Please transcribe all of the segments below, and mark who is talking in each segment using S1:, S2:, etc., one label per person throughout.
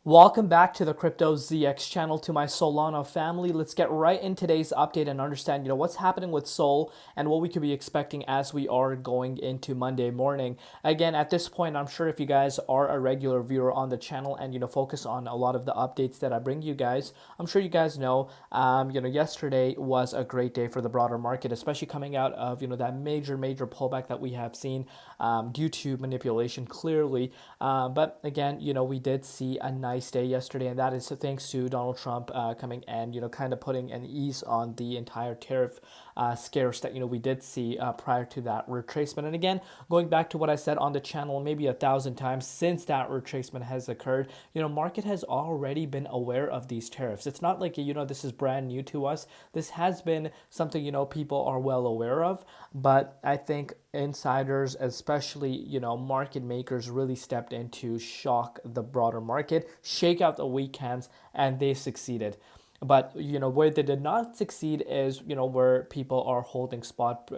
S1: Welcome back to the Crypto ZX channel, to my Solana family. Let's get right in today's update and understand, what's happening with Sol and what we could be expecting as we are going into Monday morning. Again, at this point, I'm sure if you guys are a regular viewer on the channel and, focus on a lot of the updates that I bring you guys, I'm sure you guys know, yesterday was a great day for the broader market, especially coming out of, that major pullback that we have seen due to manipulation clearly. But again, we did see a nice day yesterday, and that is thanks to Donald Trump coming and kind of putting an ease on the entire tariff scares that we did see prior to that retracement. And again, going back to what I said on the channel maybe 1,000 times since that retracement has occurred, market has already been aware of these tariffs. It's not like this is brand new to us. This has been something people are well aware of, but I think insiders, especially market makers, really stepped in to shock the broader market, shake out the weak hands, and they succeeded. But where they did not succeed is where people are holding spot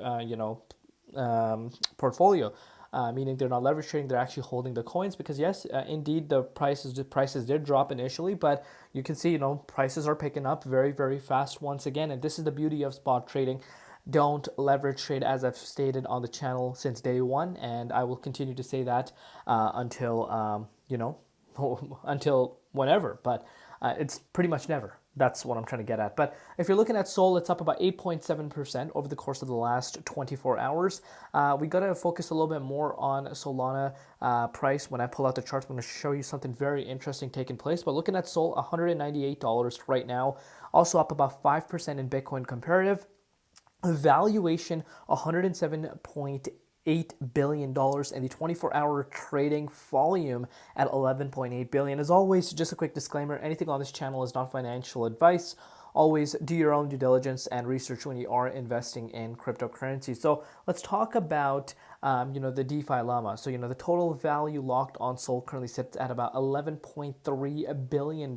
S1: portfolio. Meaning they're not leverage trading, they're actually holding the coins, because yes, indeed the prices did drop initially, but you can see prices are picking up very fast once again. And this is the beauty of spot trading. Don't leverage trade, as I've stated on the channel since day one, and I will continue to say that until until whenever. But it's pretty much never. That's what I'm trying to get at. But if you're looking at Sol, it's up about 8.7% over the course of the last 24 hours. We got to focus a little bit more on Solana price. When I pull out the charts, I'm going to show you something very interesting taking place. But looking at Sol, $198 right now, also up about 5% in Bitcoin comparative. Valuation $107.8 billion, and the 24-hour trading volume at 11.8 billion. As always, just a quick disclaimer, anything on this channel is not financial advice. Always do your own due diligence and research when you are investing in cryptocurrency. So let's talk about the DeFi llama. So the total value locked on Sol currently sits at about $11.3 billion.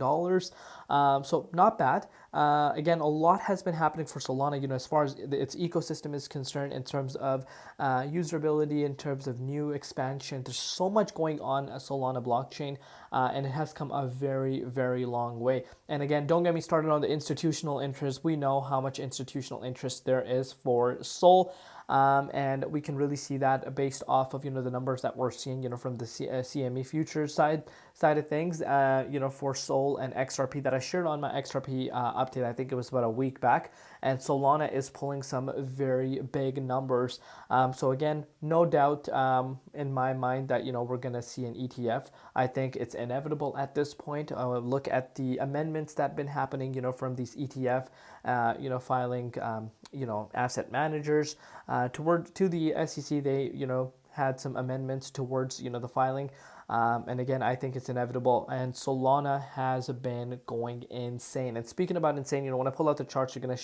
S1: So not bad. Again, a lot has been happening for Solana, as far as its ecosystem is concerned, in terms of usability, in terms of new expansion. There's so much going on at Solana blockchain, and it has come a very long way. And again, don't get me started on the institutional interest. We know how much institutional interest there is for Sol. And we can really see that based off of the numbers that we're seeing from the CME futures side of things, for Sol and XRP that I shared on my XRP update. I think it was about a week back, and Solana is pulling some very big numbers. So again, no doubt in my mind that we're gonna see an ETF. I think it's inevitable at this point. Look at the amendments that have been happening from these ETF filing asset managers to the SEC. They had some amendments towards the filing. And again, I think it's inevitable. And Solana has been going insane. And speaking about insane, when I pull out the charts, you're gonna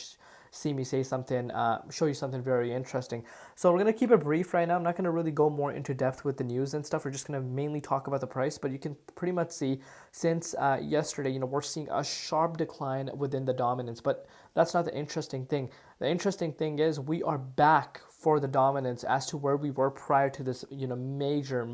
S1: see me say something, show you something very interesting. So we're gonna keep it brief right now. I'm not gonna really go more into depth with the news and stuff. We're just gonna mainly talk about the price. But you can pretty much see since yesterday, we're seeing a sharp decline within the dominance. But that's not the interesting thing. The interesting thing is we are back for the dominance as to where we were prior to this, major,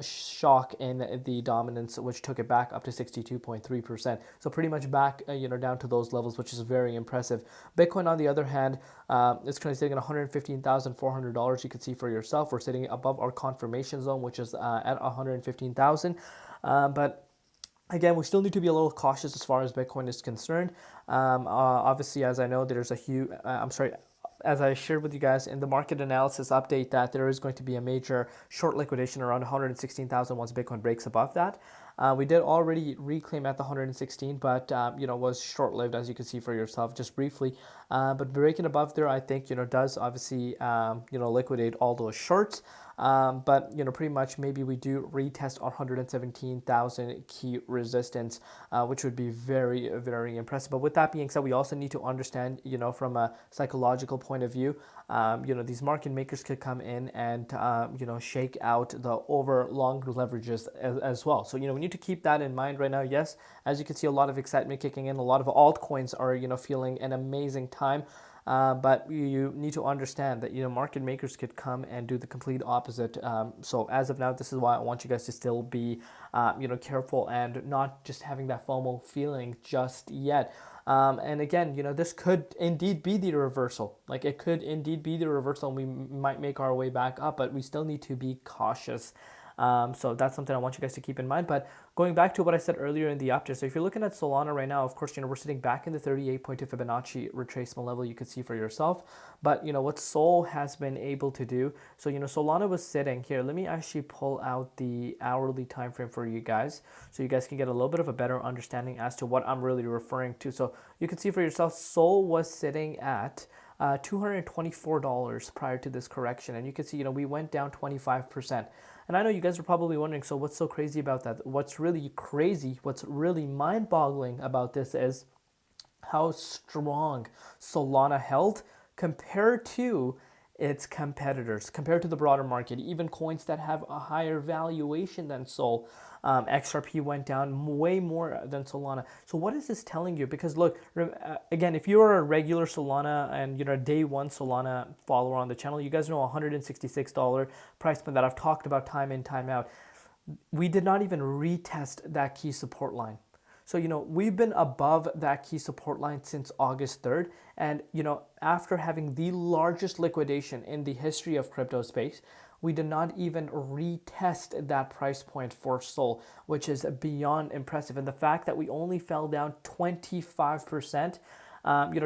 S1: shock in the dominance, which took it back up to 62.3%. So pretty much back, down to those levels, which is very impressive. Bitcoin, on the other hand, is currently sitting at $115,400. You can see for yourself, we're sitting above our confirmation zone, which is at 115,000. But again, we still need to be a little cautious as far as Bitcoin is concerned. Obviously, as I know, there's a huge, as I shared with you guys in the market analysis update, that there is going to be a major short liquidation around 116,000 once Bitcoin breaks above that. We did already reclaim at the 116, but was short-lived, as you can see for yourself just briefly. But breaking above there, I think does obviously liquidate all those shorts. But pretty much maybe we do retest our 117,000 key resistance, which would be very impressive. But with that being said, we also need to understand from a psychological point of view, these market makers could come in and shake out the over long leverages as well. So we need to keep that in mind right now. Yes, as you can see, a lot of excitement kicking in. A lot of altcoins are feeling an amazing time. But you need to understand that market makers could come and do the complete opposite. So as of now, this is why I want you guys to still be careful and not just having that FOMO feeling just yet. And again, this could indeed be the reversal. Like, it could indeed be the reversal, and we might make our way back up, but we still need to be cautious. So that's something I want you guys to keep in mind. But going back to what I said earlier in the update, so if you're looking at Solana right now, of course, we're sitting back in the 38.2 Fibonacci retracement level. You can see for yourself. But what Sol has been able to do. So Solana was sitting here. Let me actually pull out the hourly time frame for you guys, so you guys can get a little bit of a better understanding as to what I'm really referring to. So you can see for yourself, Sol was sitting at $224 prior to this correction, and you can see we went down 25%. And I know you guys are probably wondering, so what's so crazy about that? What's really crazy, what's really mind-boggling about this is how strong Solana held compared to its competitors, compared to the broader market, even coins that have a higher valuation than Sol. XRP went down way more than Solana. So what is this telling you? Because look, again, if you're a regular Solana and a day one Solana follower on the channel, you guys know $166 price point that I've talked about time in, time out. We did not even retest that key support line. So, we've been above that key support line since August 3rd. And, after having the largest liquidation in the history of crypto space, we did not even retest that price point for Sol, which is beyond impressive. And the fact that we only fell down 25%,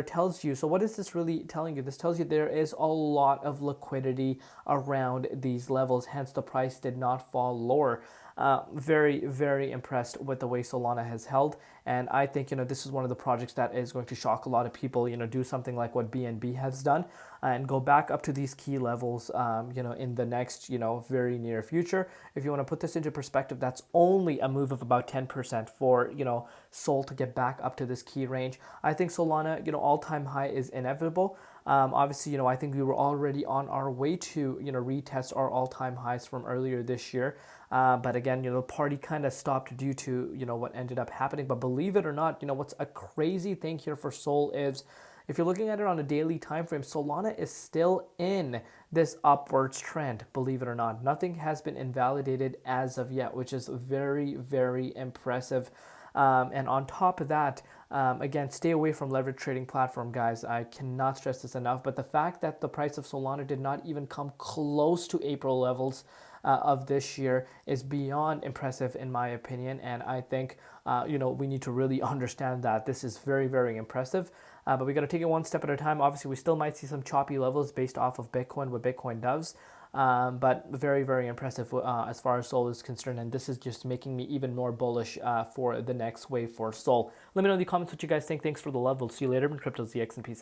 S1: tells you. So what is this really telling you? This tells you there is a lot of liquidity around these levels. Hence, the price did not fall lower. Very, very impressed with the way Solana has held. And I think, this is one of the projects that is going to shock a lot of people, do something like what BNB has done and go back up to these key levels, in the next, very near future. If you want to put this into perspective, that's only a move of about 10% for, Sol to get back up to this key range. I think Solana, all-time high is inevitable. Obviously, I think we were already on our way to, retest our all-time highs from earlier this year. But again, the party kind of stopped due to, what ended up happening. But believe it or not, what's a crazy thing here for Sol is, if you're looking at it on a daily time frame, Solana is still in this upwards trend, believe it or not. Nothing has been invalidated as of yet, which is very, very impressive. And on top of that, again, stay away from leverage trading platform, guys. I cannot stress this enough. But the fact that the price of Solana did not even come close to April levels of this year is beyond impressive, in my opinion. And I think, we need to really understand that this is very, very impressive. But we got to take it one step at a time. Obviously, we still might see some choppy levels based off of Bitcoin, what Bitcoin does. But very, very impressive as far as Sol is concerned. And this is just making me even more bullish for the next wave for Sol. Let me know in the comments what you guys think. Thanks for the love. We'll see you later in Crypto ZX, and peace out.